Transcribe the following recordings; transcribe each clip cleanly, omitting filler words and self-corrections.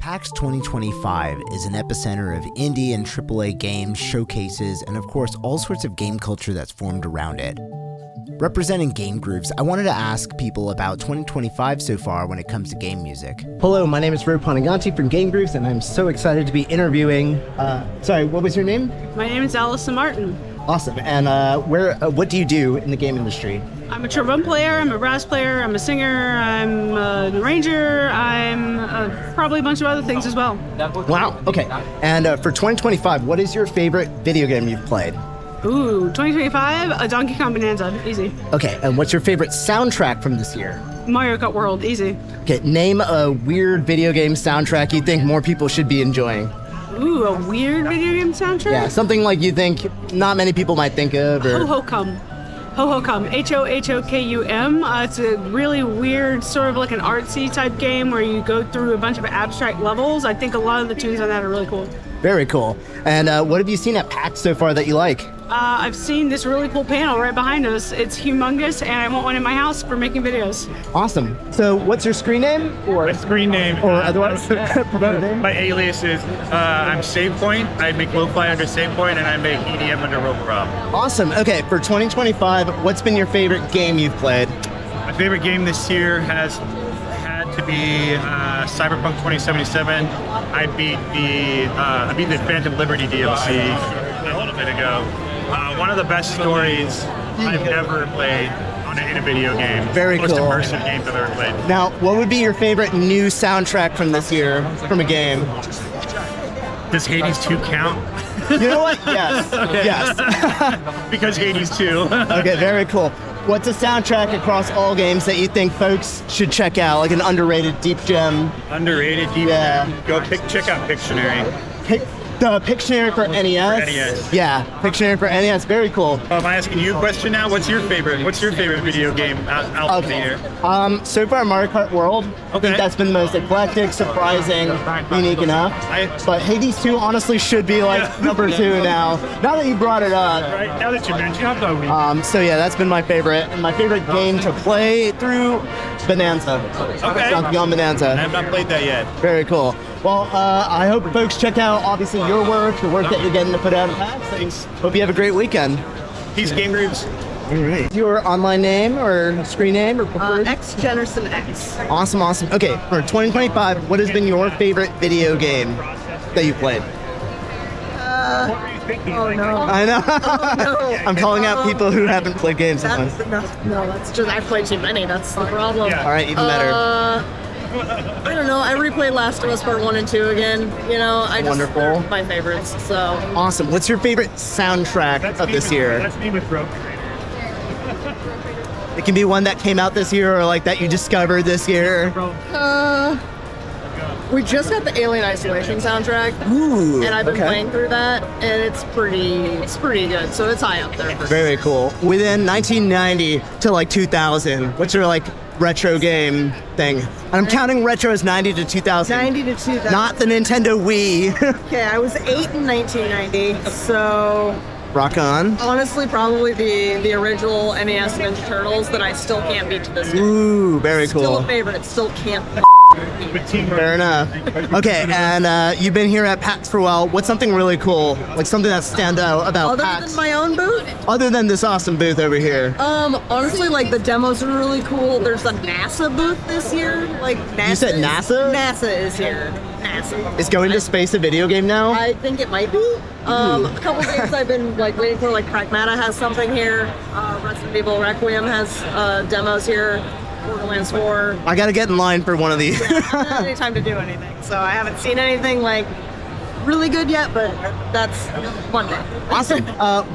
PAX 2025 is an epicenter of indie and AAA games, showcases, and of course all sorts of game culture that's formed around it. Representing GameGrooves, I wanted to ask people about 2025 so far when it comes to game music. Hello, my name is Ro Poniganti from GameGrooves, and I'm so excited to be interviewing. Sorry, what was your name? My name is Allison Martin. Awesome. And what do you do in the game industry? I'm a trombone player, I'm a brass player, I'm a singer, I'm an arranger, I'm probably a bunch of other things as well. Wow, okay. And for 2025, what is your favorite video game you've played? Ooh, 2025, a Donkey Kong Bonanza, easy. Okay, and what's your favorite soundtrack from this year? Mario Kart World, easy. Okay, name a weird video game soundtrack you think more people should be enjoying. Ooh, a weird video game soundtrack? Yeah, something like you think not many people might think of. Or... Ho Ho Cum. Ho Ho Cum. Hohokum. It's a really weird, sort of like an artsy type game where you go through a bunch of abstract levels. I think a lot of the tunes on that are really cool. Very cool. And what have you seen at PAX so far that you like? I've seen this really cool panel right behind us. It's humongous, and I want one in my house for making videos. Awesome. So what's your screen name? My screen name, or otherwise? my alias is, I'm SavePoint. I make lo-fi under SavePoint, and I make EDM under Rob. Awesome. Okay, for 2025, what's been your favorite game you've played? My favorite game this year has had to be Cyberpunk 2077. I beat the Phantom Liberty DLC a little bit ago. One of the best stories I've ever played in a video game. Very cool. Most immersive games I've ever played. Now, what would be your favorite new soundtrack from this year, from a game? Does Hades 2 count? You know what? Yes. Okay. Yes. Because Hades 2. Okay, very cool. What's a soundtrack across all games that you think folks should check out, like an underrated deep gem? Underrated deep gem? Go check out Pictionary. The Pictionary for NES? For NES. Yeah, Pictionary for NES, very cool. Am I asking you a question now? What's your favorite video game out there? So far, Mario Kart World. I think that's been the most eclectic, surprising, unique enough. But Hades 2 honestly should be like number 2 now. Now that you brought it up. Right, now that you mentioned it. So yeah, that's been my favorite. And my favorite game to play through, Bonanza. Okay. Donkey Kong Bonanza. I have not played that yet. Very cool. Well, I hope folks check out, obviously, your work, the work that you're getting to put out. Thanks. Hope you have a great weekend. Peace, GameGrooves. All right. Your online name or screen name or preferred? X Jennerson X. Awesome, awesome. Okay, for 2025, what has been your favorite video game that you played? Oh no. I know. Oh, no. I'm calling out people who haven't played games. That's just, I've played too many, that's the problem. All right, even better. I don't know, I replayed Last of Us Part 1 and 2 again. You know, Wonderful. They're my favorites, so. Awesome. What's your favorite soundtrack of this year? That's me with Broke. It can be one that came out this year or like that you discovered this year. We just got the Alien Isolation soundtrack. Ooh, and I've been playing through that, and it's pretty good, so it's high up there. Very cool. Within 1990 to like 2000, what's your like retro game thing? I'm counting retro as 90 to 2000. 90 to 2000. Not the Nintendo Wii. Okay, I was 8 in 1990, so... Rock on. Honestly, probably the original NES Ninja Turtles that I still can't beat to this day. Ooh, very cool. Still a favorite, still can't Fair enough. Okay, and you've been here at PAX for a while. What's something really cool, like something that stands out about PAX? Other than my own booth? Other than this awesome booth over here. Honestly, like the demos are really cool. There's a NASA booth this year. Like NASA. You said NASA? NASA is here. NASA. Is Going to Space a video game now? I think it might be. A couple games I've been like waiting for, like Pragmata has something here. Resident Evil Requiem has demos here. Borderlands 4. I gotta get in line for one of these. I haven't had any time to do anything, so I haven't seen anything like really good yet, but that's one day. Awesome.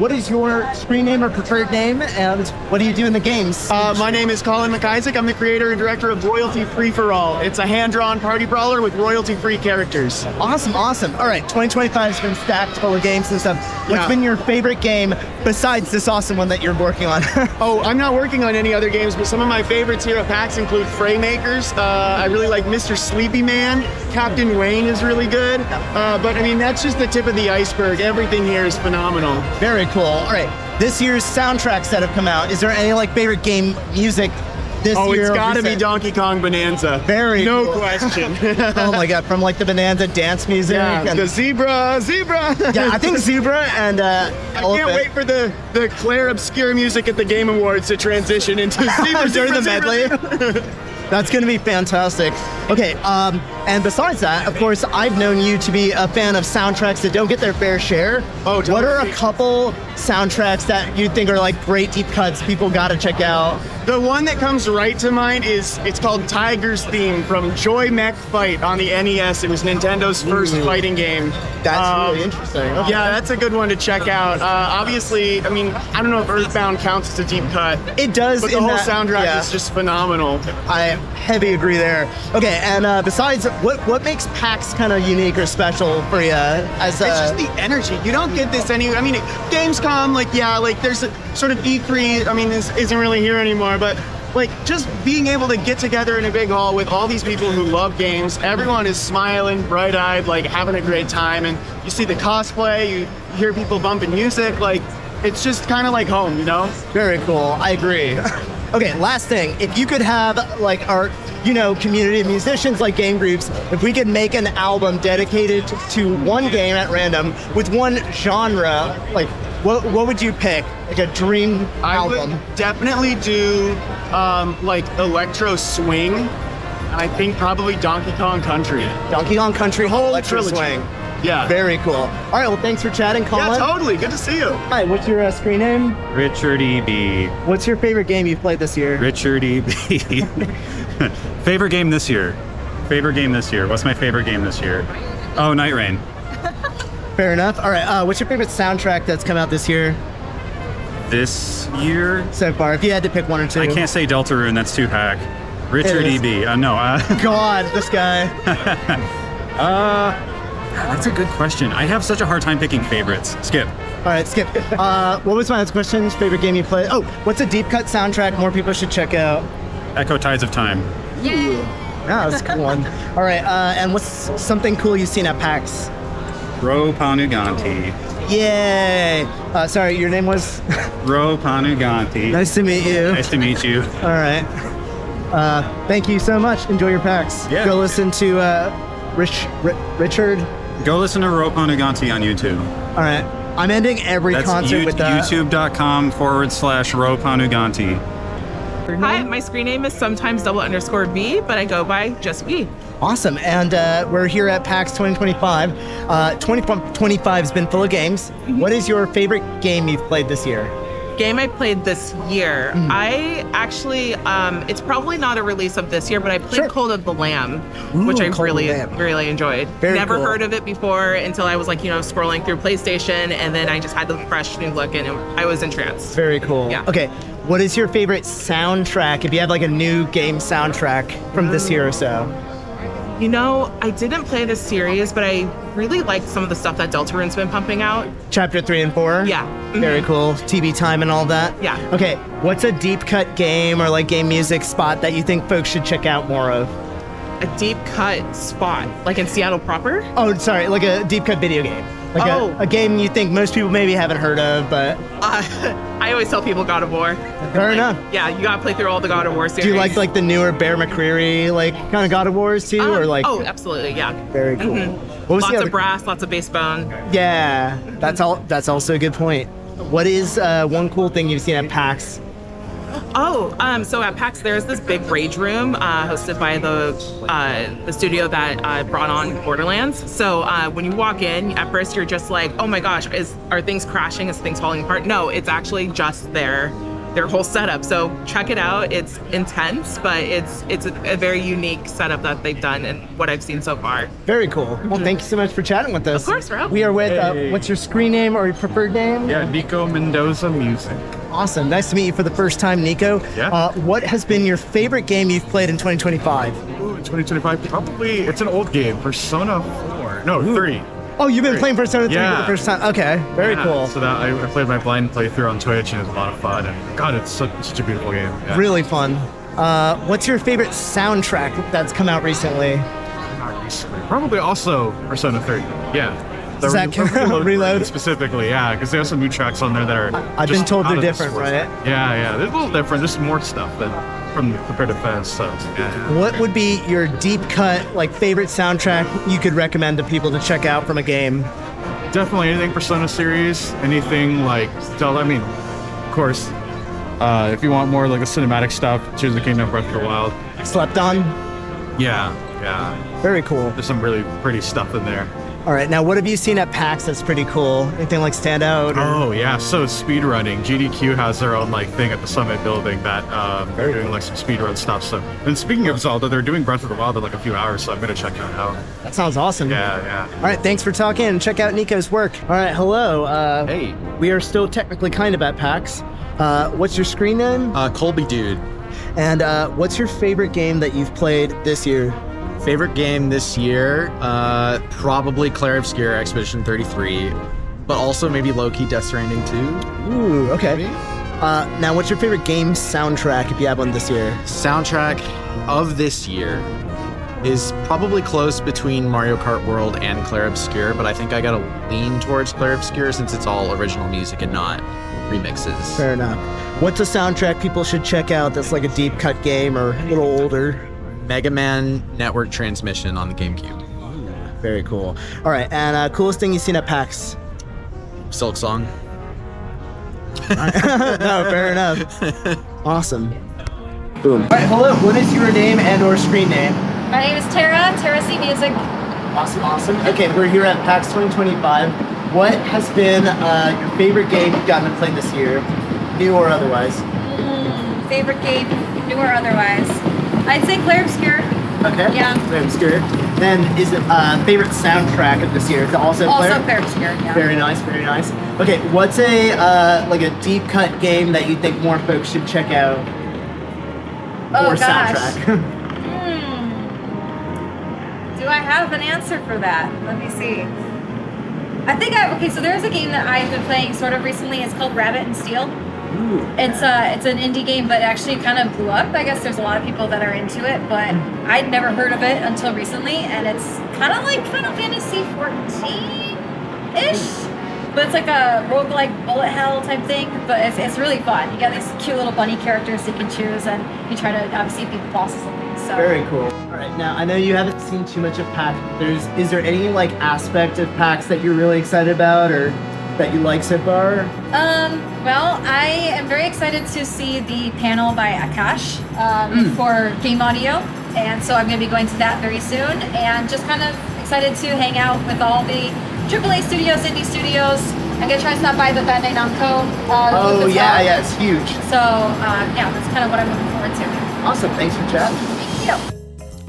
What is your screen name or preferred name, and what do you do in the games? My name is Colin McIsaac. I'm the creator and director of Royalty Free for All. It's a hand-drawn party brawler with royalty-free characters. Awesome, awesome. All right, 2025 has been stacked full of games and stuff. What's been your favorite game besides this awesome one that you're working on? Oh, I'm not working on any other games, but some of my favorites here at PAX include Fraymakers. I really like Mr. Sleepy Man. Captain Wayne is really good. But I mean, that's just the tip of the iceberg. Everything here is phenomenal. Very cool. All right, this year's soundtracks that have come out, is there any like favorite game music this Oh, year. it's got to be recent- Donkey Kong Bonanza. Very no cool. question. Oh my god, from like the Bonanza dance music. Yeah, and, the zebra. yeah, I think Zebra and I can't wait for the Claire Obscure music at the Game Awards to transition into zebra during the zebra, medley. That's going to be fantastic. Okay, and besides that, of course, I've known you to be a fan of soundtracks that don't get their fair share. Oh, What are a totally. couple soundtracks that you think are like great deep cuts people got to check out? The one that comes right to mind it's called Tiger's Theme from Joy Mech Fight on the NES. It was Nintendo's first fighting game. That's really interesting. Okay. Yeah, that's a good one to check out. Obviously, I mean, I don't know if Earthbound counts as a deep cut. It does. But the in whole that- soundtrack yeah. is just phenomenal. I heavy agree there. Okay, and besides, what makes PAX kind of unique or special for you? As It's just the energy. You don't get this anywhere. I mean, Gamescom, like there's a sort of E3. I mean, this isn't really here anymore, but like just being able to get together in a big hall with all these people who love games. Everyone is smiling, bright-eyed, like having a great time, and you see the cosplay. You hear people bumping music. Like it's just kind of like home, you know? Very cool. I agree. Okay, last thing. If you could have like our, community of musicians like GameGrooves, if we could make an album dedicated to one game at random with one genre, like what would you pick? Like a dream I album? would definitely do like electro swing, and I think probably Donkey Kong Country. Donkey Kong Country, Whole Electro trilogy. Swing. Yeah. Very cool. All right, well, thanks for chatting, Colin. Yeah, totally. Good to see you. Hi, what's your screen name? Richard E.B. What's your favorite game you've played this year? Richard E.B. Favorite game this year? What's my favorite game this year? Oh, Night Rain. Fair enough. All right, what's your favorite soundtrack that's come out this year This year? so far? If you had to pick one or two. I can't say Deltarune, that's too hack. Richard It is. E.B. No. God, this guy. That's a good question. I have such a hard time picking favorites. Skip. All right, Skip. What was my next question? Favorite game you played? Oh, what's a deep cut soundtrack more people should check out? Echo Tides of Time. Yeah, that's a cool one. All right, and what's something cool you've seen at PAX? Ro Panuganti. Yay! Sorry, your name was? Ro Panuganti. Nice to meet you. Nice to meet you. All right. Thank you so much. Enjoy your PAX. Yeah. Go listen to Richard. Go listen to Ro Panuganti on YouTube. All right. I'm ending every That's concert with that. youtube.com/Ro Panuganti. Hi, my screen name is sometimes _V, but I go by just V. Awesome. And we're here at PAX 2025. 2025 has been full of games. What is your favorite game you've played this year? Game I played this year. I actually, it's probably not a release of this year, but I played Sure. Cult of the Lamb, Ooh, which I Cult of the really, Lamb. really enjoyed. Very Never cool. heard of it before until I was like, scrolling through PlayStation, and then I just had the fresh new look, and I was entranced. Very cool. Yeah. Okay. What is your favorite soundtrack? If you have like a new game soundtrack from this year or so. I didn't play this series, but I really liked some of the stuff that Deltarune's been pumping out. Chapter 3 and 4? Yeah. Very cool. TV time and all that? Yeah. Okay. What's a deep cut game or like game music spot that you think folks should check out more of? A deep cut spot, like in Seattle proper. Oh, sorry. Like a deep cut video game. Like Oh. a game you think most people maybe haven't heard of, but I always tell people God of War. fair enough. Yeah, you gotta play through all the God of War series. Do you like the newer Bear McCreary like kind of God of Wars too, or like? Oh, absolutely, yeah. Very cool. Mhm. What was Lots the of other? brass, lots of bass bone. Yeah, that's all. That's also a good point. What is one cool thing you've seen at PAX? Oh, so at PAX there's this big rage room hosted by the studio that brought on Borderlands. So when you walk in, at first you're just like, oh my gosh, are things crashing? Is things falling apart? No, it's actually just their whole setup. So check it out. It's intense, but it's a very unique setup that they've done and what I've seen so far. Very cool. Well, thank you so much for chatting with us. Of course, Rob. We are with. Hey. What's your screen name or your preferred name? Yeah, Nico Mendoza Music. Awesome. Nice to meet you for the first time, Nico. Yeah. What has been your favorite game you've played in 2025? Ooh, 2025, probably, it's an old game, Persona 4. No, 3. Oh, you've been playing Persona 3 for Yeah. the first time. Okay. Very Yeah, cool. So that I played my blind playthrough on Twitch and it was a lot of fun. And God, it's such a beautiful game. Yeah. Really fun. What's your favorite soundtrack that's come out recently? Not recently. Probably also Persona 3. Yeah. Does that count? Reload? Specifically, yeah, because they have some new tracks on there that are. I've been just told out they're of this different, world. right? Yeah, they're a little different. There's more stuff, but from compared to Fest. So yeah. What would be your deep cut, like favorite soundtrack you could recommend to people to check out from a game? Definitely anything Persona series, anything like Zelda. I mean, of course, if you want more like the cinematic stuff, Tears of the Kingdom, Breath of the Wild. Slept on? Yeah. Very cool. There's some really pretty stuff in there. All right, now what have you seen at PAX that's pretty cool? Anything like stand out? Or? Oh yeah, so speedrunning. GDQ has their own like thing at the Summit building that they're doing like some speedrun stuff. So, and speaking of Zelda, they're doing Breath of the Wild in like a few hours, so I'm gonna check that out. That sounds awesome. Yeah. All right, thanks for talking, and check out Nico's work. All right, hello. Hey. We are still technically kind of at PAX. What's your screen name? Colby Dude. And what's your favorite game that you've played this year? Favorite game this year? Probably Clair Obscur Expedition 33, but also maybe low-key Death Stranding 2. Ooh, okay. Maybe? Now, what's your favorite game soundtrack if you have one this year? Soundtrack of this year is probably close between Mario Kart World and Clair Obscur, but I think I gotta lean towards Clair Obscur since it's all original music and not remixes. Fair enough. What's a soundtrack people should check out that's like a deep cut game or a little older? Mega Man Network Transmission on the GameCube. Very cool. All right, and coolest thing you've seen at PAX? Silk Song. No, fair enough. Awesome. Boom. All right, hello. What is your name and or screen name? My name is Tara C Music. Awesome. Okay, we're here at PAX 2025. What has been your favorite game you've gotten to play this year, new or otherwise? Favorite game, new or otherwise? I'd say Clair Obscur. Okay. Yeah. Clair Obscur. Then is it favorite soundtrack of this year? Is it also Clair? Also Clair Obscur, yeah. Very nice. Okay, what's a like a deep cut game that you think more folks should check out? Oh or gosh. soundtrack? Do I have an answer for that? Let me see. I think so there's a game that I've been playing sort of recently. It's called Rabbit and Steel. Ooh. It's an indie game, but actually kind of blew up. I guess there's a lot of people that are into it, but I'd never heard of it until recently, and it's kind of like Final Fantasy 14-ish, but it's like a roguelike bullet hell type thing, but it's really fun. You got these cute little bunny characters you can choose, and you try to obviously beat the bosses and things. So. Very cool. All right, now I know you haven't seen too much of PAX. Is there any like aspect of PAX that you're really excited about or that you like so far? Well, I am very excited to see the panel by Akash for game audio, and so I'm going to be going to that very soon, and just kind of excited to hang out with all the AAA studios, indie studios. I'm going to try to stop by the Bandai Namco booth as well. Yeah, it's huge. So, that's kind of what I'm looking forward to. Awesome, thanks for chatting. Thank you.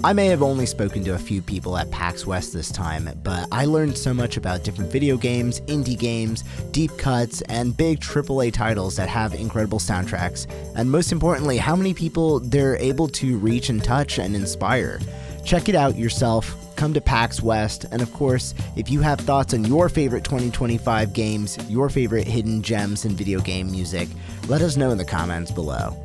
I may have only spoken to a few people at PAX West this time, but I learned so much about different video games, indie games, deep cuts, and big AAA titles that have incredible soundtracks, and most importantly, how many people they're able to reach and touch and inspire. Check it out yourself, come to PAX West, and of course, if you have thoughts on your favorite 2025 games, your favorite hidden gems in video game music, let us know in the comments below.